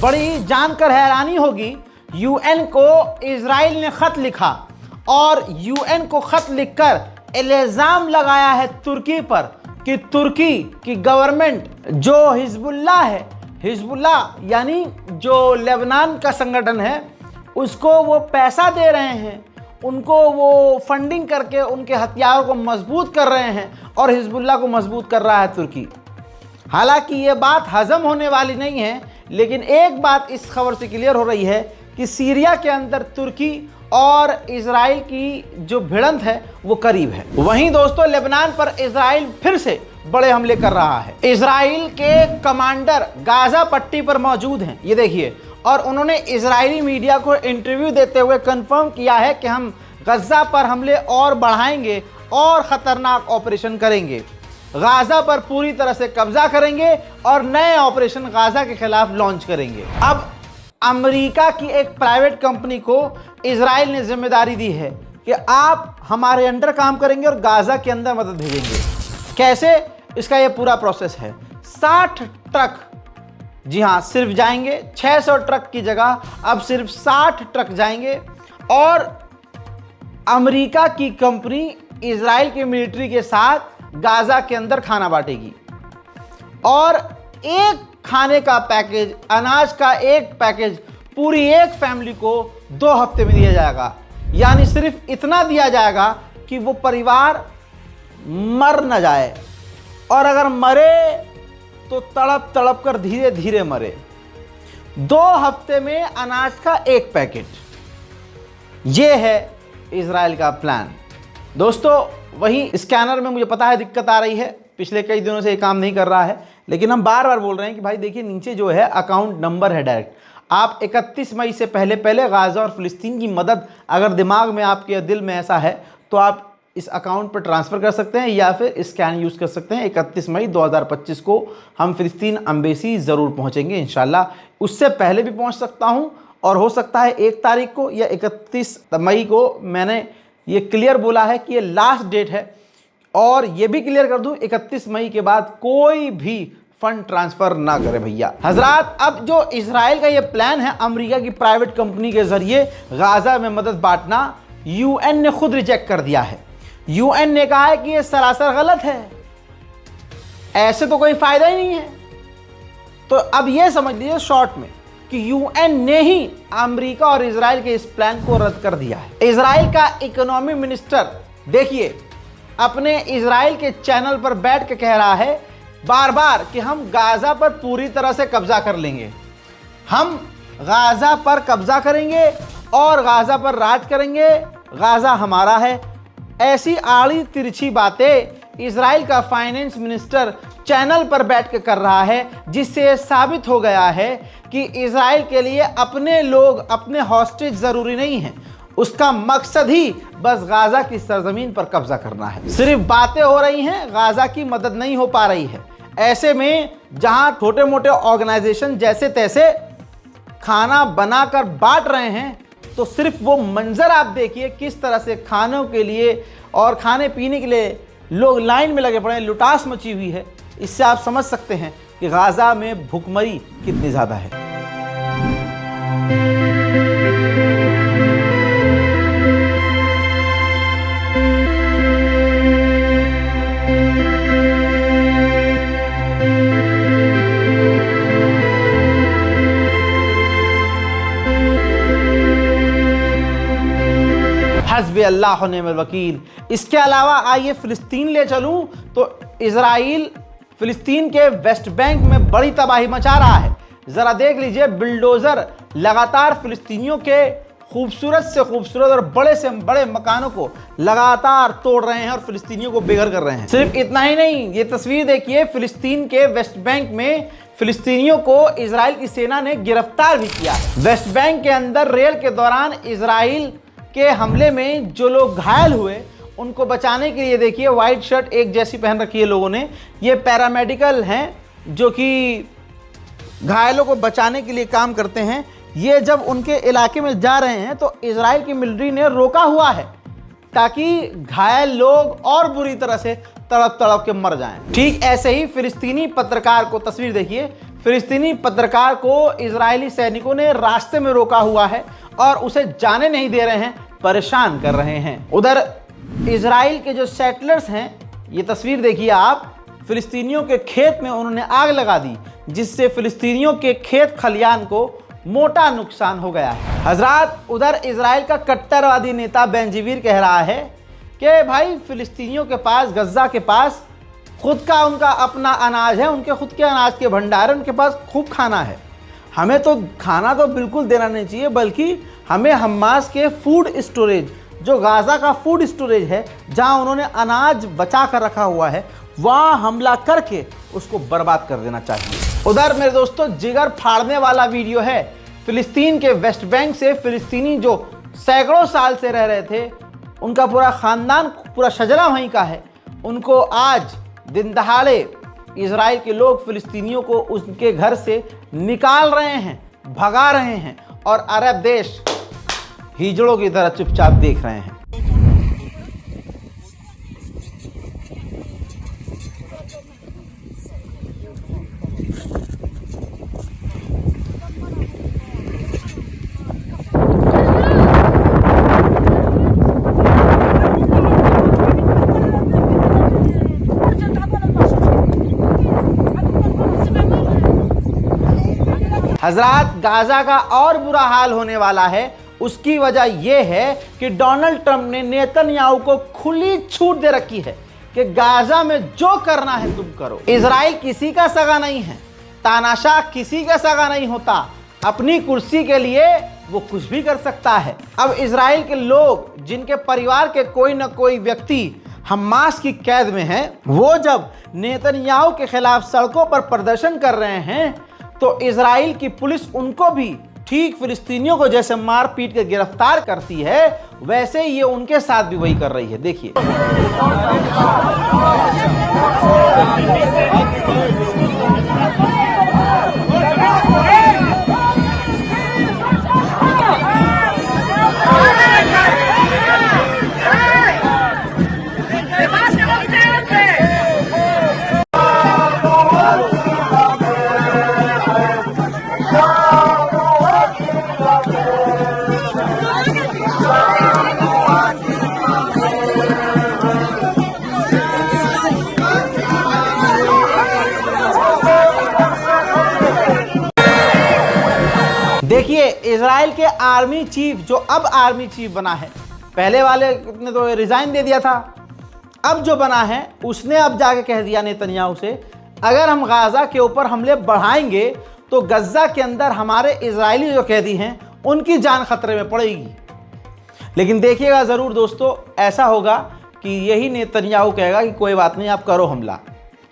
बड़ी जानकर हैरानी होगी, यूएन को इजराइल ने खत लिखा और यूएन को खत लिखकर इल्जाम लगाया है तुर्की पर कि तुर्की की गवर्नमेंट जो हिजबुल्लाह है, हिजबुल्लाह यानी जो लेबनान का संगठन है, उसको वो पैसा दे रहे हैं, उनको वो फंडिंग करके उनके हथियारों को मजबूत कर रहे हैं और हिजबुल्लाह को मजबूत कर रहा है तुर्की। हालांकि ये बात हजम होने वाली नहीं है, लेकिन एक बात इस खबर से क्लियर हो रही है कि सीरिया के अंदर तुर्की और इजराइल की जो भिड़ंत है वो करीब है। वहीं दोस्तों लेबनान पर इजराइल फिर से बड़े हमले कर रहा है। इजराइल के कमांडर गाजा पट्टी पर मौजूद हैं, ये देखिए, और उन्होंने इजरायली मीडिया को इंटरव्यू देते हुए कंफर्म किया है कि हम गजा पर हमले और बढ़ाएंगे और ख़तरनाक ऑपरेशन करेंगे, गाजा पर पूरी तरह से कब्जा करेंगे और नए ऑपरेशन गाजा के खिलाफ लॉन्च करेंगे। अब अमेरिका की एक प्राइवेट कंपनी को इजराइल ने जिम्मेदारी दी है कि आप हमारे अंडर काम करेंगे और गाजा के अंदर मदद भेजेंगे। कैसे? इसका ये पूरा प्रोसेस है। 60 ट्रक, जी हाँ, सिर्फ जाएंगे, 600 ट्रक की जगह अब सिर्फ 60 ट्रक जाएंगे और अमेरिका की कंपनी इजराइल के मिलिट्री के साथ गाजा के अंदर खाना बांटेगी और एक खाने का पैकेज, अनाज का एक पैकेज पूरी एक फैमिली को 2 हफ्ते में दिया जाएगा। यानी सिर्फ इतना दिया जाएगा कि वो परिवार मर न जाए, और अगर मरे तो तड़प तड़प कर धीरे धीरे मरे। 2 हफ्ते में अनाज का एक पैकेट, ये है इजराइल का प्लान। दोस्तों वहीं स्कैनर में मुझे पता है दिक्कत आ रही है, पिछले कई दिनों से ये काम नहीं कर रहा है, लेकिन हम बार बार बोल रहे हैं कि भाई देखिए नीचे जो है अकाउंट नंबर है डायरेक्ट। आप 31 मई से पहले पहले गाजा और फिलिस्तीन की मदद अगर दिमाग में आपके दिल में ऐसा है तो आप इस अकाउंट पर ट्रांसफ़र कर सकते हैं या फिर स्कैन यूज़ कर सकते हैं। 31 मई 2025 को हम फिलिस्तीन एम्बेसी ज़रूर पहुंचेंगे इंशाल्लाह। उससे पहले भी पहुंच सकता हूं और हो सकता है 1 तारीख को या 31 मई को। मैंने ये क्लियर बोला है कि ये लास्ट डेट है, और ये भी क्लियर कर दूं 31 मई के बाद कोई भी फंड ट्रांसफ़र ना करे भैया। हजरात, अब जो इजराइल का ये प्लान है अमेरिका की प्राइवेट कंपनी के ज़रिए गाजा में मदद बांटना, यूएन ने खुद रिजेक्ट कर दिया है। यूएन ने कहा है कि ये सरासर गलत है, ऐसे तो कोई फायदा ही नहीं है। तो अब ये समझ लीजिए शॉर्ट में कि यूएन ने ही अमेरिका और इजराइल के इस प्लान को रद्द कर दिया है। इजराइल का इकोनॉमी मिनिस्टर देखिए अपने इजराइल के चैनल पर बैठ के कह रहा है बार बार कि हम गाजा पर पूरी तरह से कब्जा कर लेंगे, हम गाजा पर कब्जा करेंगे और गाजा पर राज करेंगे, गाजा हमारा है। ऐसी आड़ी तिरछी बातें इजराइल का फाइनेंस मिनिस्टर चैनल पर बैठ के कर रहा है, जिससे साबित हो गया है कि इजराइल के लिए अपने लोग, अपने हॉस्टेज ज़रूरी नहीं हैं। उसका मकसद ही बस गाजा की सरजमीन पर कब्जा करना है। सिर्फ बातें हो रही हैं, गाजा की मदद नहीं हो पा रही है। ऐसे में जहां छोटे मोटे ऑर्गेनाइजेशन जैसे तैसे खाना बनाकर बांट रहे हैं, तो सिर्फ वो मंजर आप देखिए किस तरह से खानों के लिए और खाने पीने के लिए लोग लाइन में लगे पड़े हैं, लुटास मची हुई है। इससे आप समझ सकते हैं कि गाजा में भूखमरी कितनी ज़्यादा है। हस्बी अल्लाह व निअमल वकील। इसके अलावा आइए फिलिस्तीन ले चलूं तो इजराइल फिलिस्तीन के वेस्ट बैंक में बड़ी तबाही मचा रहा है। ज़रा देख लीजिए, बिल्डोज़र लगातार फिलिस्तीनियों के खूबसूरत से खूबसूरत और बड़े से बड़े मकानों को लगातार तोड़ रहे हैं और फिलिस्तीनियों को बेघर कर रहे हैं। सिर्फ इतना ही नहीं, ये तस्वीर देखिए, फिलिस्तीन के वेस्ट बैंक में फिलिस्तीनियों को इजराइल की सेना ने गिरफ्तार भी किया है। वेस्ट बैंक के अंदर रेल के दौरान इजराइल के हमले में जो लोग घायल हुए उनको बचाने के लिए देखिए वाइट शर्ट एक जैसी पहन रखी है लोगों ने। ये पैरामेडिकल हैं जो कि घायलों को बचाने के लिए काम करते हैं। ये जब उनके इलाके में जा रहे हैं तो इजराइल की मिलिट्री ने रोका हुआ है ताकि घायल लोग और बुरी तरह से तड़प तड़प के मर जाएं। ठीक ऐसे ही फिलिस्तीनी पत्रकार को, तस्वीर देखिए, फिलिस्तीनी पत्रकार को इजरायली सैनिकों ने रास्ते में रोका हुआ है और उसे जाने नहीं दे रहे हैं, परेशान कर रहे हैं। उधर इजराइल के जो सेटलर्स हैं, ये तस्वीर देखिए आप, फिलिस्तीनियों के खेत में उन्होंने आग लगा दी, जिससे फिलिस्तीनियों के खेत खलियान को मोटा नुकसान हो गया है। हजरात, उधर इजराइल का कट्टरवादी नेता बेंजीवीर कह रहा है कि भाई फिलिस्तीनियों के पास, गज्जा के पास खुद का उनका अपना अनाज है, उनके खुद के अनाज के भंडार है, उनके पास खूब खाना है। हमें तो खाना तो बिल्कुल देना नहीं चाहिए, बल्कि हमें हमास के फूड स्टोरेज, जो गाज़ा का फूड स्टोरेज है, जहां उन्होंने अनाज बचा कर रखा हुआ है, वहां हमला करके उसको बर्बाद कर देना चाहिए। उधर मेरे दोस्तों, जिगर फाड़ने वाला वीडियो है। फिलिस्तीन के वेस्ट बैंक से फिलिस्तीनी जो सैकड़ों साल से रह रहे थे, उनका पूरा ख़ानदान, पूरा शजरा वहीं का है, उनको आज दिन दहाड़े इजराइल के लोग फिलिस्तीनियों को उनके घर से निकाल रहे हैं, भगा रहे हैं, और अरब देश हिजड़ों की तरह चुपचाप देख रहे हैं। हजरात, गाजा का और बुरा हाल होने वाला है। उसकी वजह यह है कि डोनाल्ड ट्रंप ने नेतन्याहू को खुली छूट दे रखी है कि गाजा में जो करना है तुम करो। इजराइल किसी का सगा नहीं है, तानाशाह किसी का सगा नहीं होता। अपनी कुर्सी के लिए वो कुछ भी कर सकता है। अब इजराइल के लोग, जिनके परिवार के कोई न कोई व्यक्ति हमास की कैद में है, वो जब नेतन्याहू के खिलाफ सड़कों पर प्रदर्शन कर रहे हैं, तो इजराइल की पुलिस उनको भी ठीक फिलिस्तीनियों को जैसे मार पीट के गिरफ्तार करती है, वैसे ये उनके साथ भी वही कर रही है। देखिए, देखिए, इजराइल के आर्मी चीफ, जो अब आर्मी चीफ बना है, पहले वाले ने तो रिजाइन दे दिया था, अब जो बना है उसने अब जाके कह दिया नेतन्याहू से, अगर हम गाजा के ऊपर हमले बढ़ाएंगे तो गज्जा के अंदर हमारे इजरायली जो कैदी हैं उनकी जान खतरे में पड़ेगी। लेकिन देखिएगा ज़रूर दोस्तों, ऐसा होगा कि यही नेतन्याहू कहेगा कि कोई बात नहीं, आप करो हमला,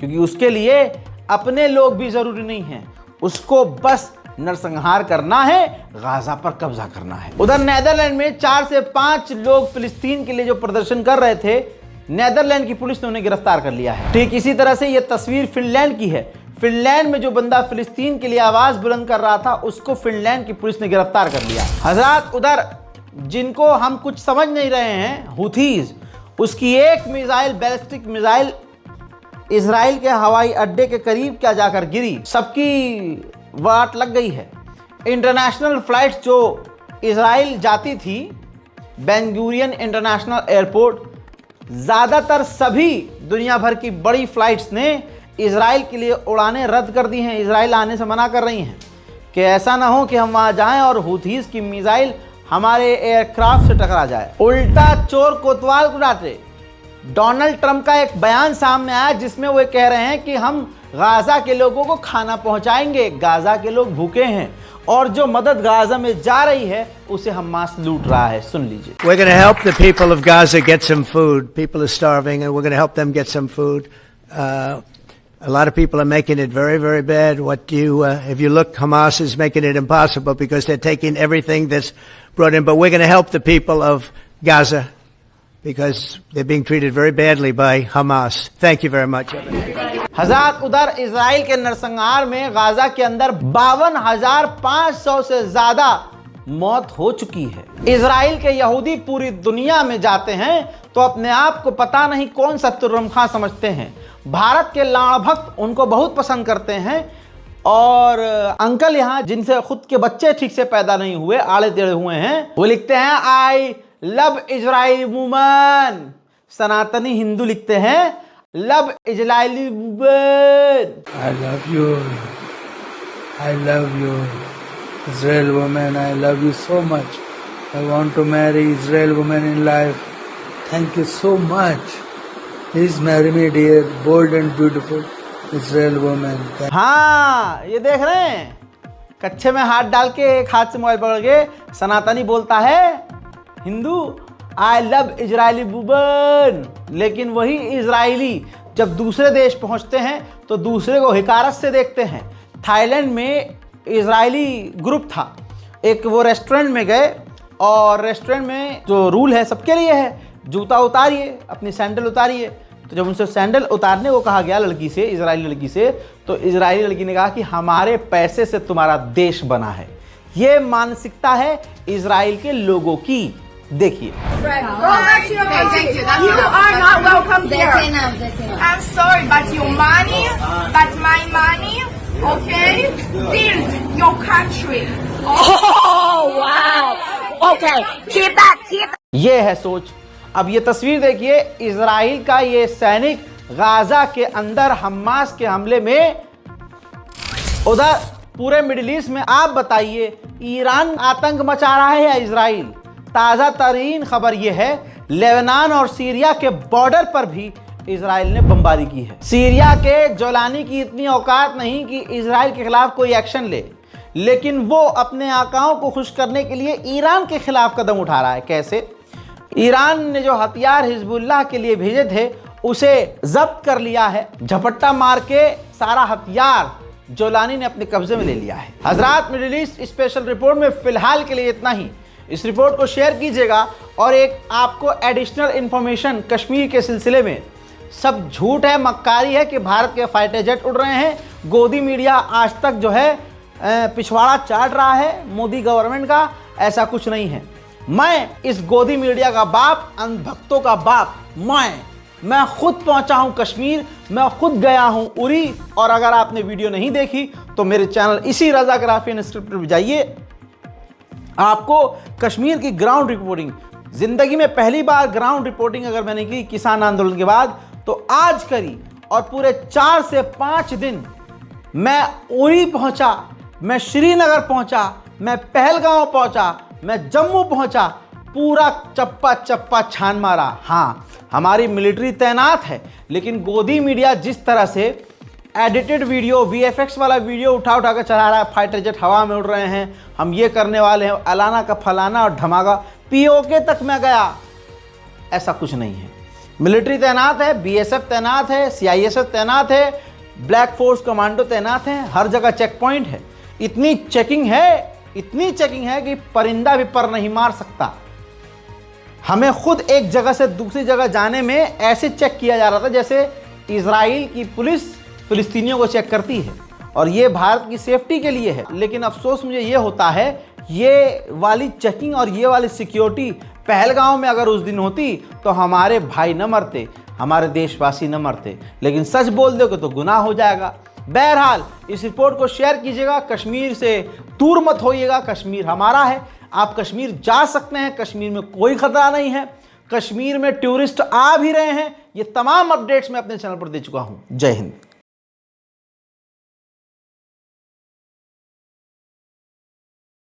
क्योंकि उसके लिए अपने लोग भी ज़रूरी नहीं हैं, उसको बस नरसंहार करना है, गाजा पर कब्जा करना है। उधर नेदरलैंड में 4 से 5 लोग फिलिस्तीन के लिए जो प्रदर्शन कर रहे थे, नेदरलैंड की पुलिस ने उन्हें गिरफ्तार कर लिया है। ठीक इसी तरह से ये तस्वीर फिनलैंड की है। फिनलैंड में जो बंदा फिलिस्तीन के लिए आवाज बुलंद कर रहा था, उसको फिनलैंड की पुलिस ने गिरफ्तार कर लिया। हजरात, उधर जिनको हम कुछ समझ नहीं रहे हैं, हुथीज, उसकी एक मिसाइल, बैलिस्टिक मिसाइल इजराइल के हवाई अड्डे के करीब क्या जाकर गिरी, सबकी वाट लग गई है। इंटरनेशनल फ्लाइट्स जो इजराइल जाती थी, बेन गुरियन इंटरनेशनल एयरपोर्ट, ज़्यादातर सभी दुनिया भर की बड़ी फ्लाइट्स ने इजराइल के लिए उड़ानें रद्द कर दी हैं। इजराइल आने से मना कर रही हैं कि ऐसा ना हो कि हम वहाँ जाएं और हुथीज की मिसाइल हमारे एयरक्राफ्ट से टकरा जाए। उल्टा चोर कोतवाल को डांटे। डोनाल्ड ट्रंप का एक बयान सामने आया जिसमें वो कह रहे हैं कि हम गाजा के लोगों को खाना पहुंचाएंगे, गाजा के लोग भूखे हैं, और जो मदद गाजा में जा रही है उसे हमास लूट रहा है। सुन लीजिए। We're going to help the people of Gaza get some food. People are starving and we're going to help them get some food. A lot of people are making it very, very bad. If you look, Hamas is making it impossible because they're taking everything that's brought in. But we're going to help the people of Gaza because they're being treated very badly by Hamas. Thank you very much. हज़ार, उधर Israel के नरसंहार में Gaza के अंदर 52,500 से ज्यादा मौत हो चुकी है। इजराइल के यहूदी पूरी दुनिया में जाते हैं तो अपने आप को पता नहीं कौन सा तुर्रमखा समझते हैं। भारत के लाड़ भक्त उनको बहुत पसंद करते हैं। और अंकल यहाँ जिनसे खुद के बच्चे ठीक से पैदा नहीं हुए, आड़े टेढ़े हुए हैं, वो लिखते हैं आई लव इजराइल वुमन। सनातनी हिंदू लिखते हैं love Israeli woman. I love you, Israel woman. I love you so much. I want to marry Israel woman in life. Thank you so much. Please marry me, dear, bold and beautiful Israel woman. हाँ, ये देख रहे हैं, कच्छे में हाथ डाल के एक हाथ से मोबाइल पकड़ के सनातनी बोलता है Hindu I love Israeli woman, लेकिन वही इजरायली जब दूसरे देश पहुंचते हैं तो दूसरे को हिकारत से देखते हैं। थाईलैंड में इजरायली ग्रुप था, एक वो रेस्टोरेंट में गए और रेस्टोरेंट में जो रूल है सबके लिए है, जूता उतारिए, अपनी सैंडल उतारिए। तो जब उनसे सैंडल उतारने को कहा गया लड़की से, इजरायली लड़की से, तो इजरायली लड़की ने कहा कि हमारे पैसे से तुम्हारा देश बना है। ये मानसिकता है इजराइल के लोगों की। देखिए, You are not welcome here. That's enough. I'm sorry, but your money, but my money, okay? Build your country. Oh, wow. Okay, keep that. ये है सोच। अब ये तस्वीर देखिए, इजराइल का ये सैनिक गाजा के अंदर हमास के हमले में, उधर पूरे मिडिल ईस्ट में आप बताइए ईरान आतंक मचा रहा है या इजराइल? ताज़ा तरीन खबर यह है, लेबनान और सीरिया के बॉर्डर पर भी इजराइल ने बमबारी की है। सीरिया के जोलानी की इतनी औकात नहीं कि इजराइल के खिलाफ कोई एक्शन ले, लेकिन वो अपने आकाओं को खुश करने के लिए ईरान के खिलाफ कदम उठा रहा है। कैसे? ईरान ने जो हथियार हिजबुल्लाह के लिए भेजे थे उसे जब्त कर लिया है, झपट्टा मार के सारा हथियार जोलानी ने अपने कब्जे में ले लिया है। हजरात, मिडिल ईस्ट स्पेशल रिपोर्ट में फिलहाल के लिए इतना ही। इस रिपोर्ट को शेयर कीजिएगा और एक आपको एडिशनल इंफॉर्मेशन कश्मीर के सिलसिले में, सब झूठ है, मक्कारी है कि भारत के फाइटर जेट उड़ रहे हैं। गोदी मीडिया आज तक जो है पिछवाड़ा चाट रहा है मोदी गवर्नमेंट का, ऐसा कुछ नहीं है। मैं इस गोदी मीडिया का बाप, अंधभक्तों का बाप, मैं खुद पहुंचा हूं कश्मीर, मैं खुद गया हूं उरी। और अगर आपने वीडियो नहीं देखी तो मेरे चैनल इसी रज़ाग्राफी इंस्टीट्यूट पर जाइए, आपको कश्मीर की ग्राउंड रिपोर्टिंग, जिंदगी में पहली बार ग्राउंड रिपोर्टिंग अगर मैंने की किसान आंदोलन के बाद तो आज करी। और पूरे 4 से 5 दिन मैं उरी पहुंचा, मैं श्रीनगर पहुंचा, मैं पहलगांव पहुंचा, मैं जम्मू पहुंचा, पूरा चप्पा चप्पा छान मारा। हाँ, हमारी मिलिट्री तैनात है, लेकिन गोदी मीडिया जिस तरह से एडिटेड वीडियो, VFX वाला वीडियो उठा उठा कर चला रहा है, फाइटर जेट हवा में उड़ रहे हैं, हम ये करने वाले हैं, अलाना का फलाना और धमाका, POK तक मैं गया, ऐसा कुछ नहीं है। मिलिट्री तैनात है, BSF तैनात है, CISF तैनात है, ब्लैक फोर्स कमांडो तैनात हैं, हर जगह चेक पॉइंट है। इतनी चेकिंग है कि परिंदा भी पर नहीं मार सकता। हमें खुद एक जगह से दूसरी जगह जाने में ऐसे चेक किया जा रहा था जैसे इजराइल की पुलिस फिलिस्तीनियों को चेक करती है, और ये भारत की सेफ्टी के लिए है। लेकिन अफसोस मुझे ये होता है, ये वाली चेकिंग और ये वाली सिक्योरिटी पहलगांव में अगर उस दिन होती तो हमारे भाई न मरते, हमारे देशवासी न मरते। लेकिन सच बोल दोगे तो गुनाह हो जाएगा। बहरहाल, इस रिपोर्ट को शेयर कीजिएगा, कश्मीर से दूर मत होइएगा, कश्मीर हमारा है, आप कश्मीर जा सकते हैं, कश्मीर में कोई खतरा नहीं है, कश्मीर में टूरिस्ट आ भी रहे हैं। ये तमाम अपडेट्स मैं अपने चैनल पर दे चुका हूं। जय हिंद।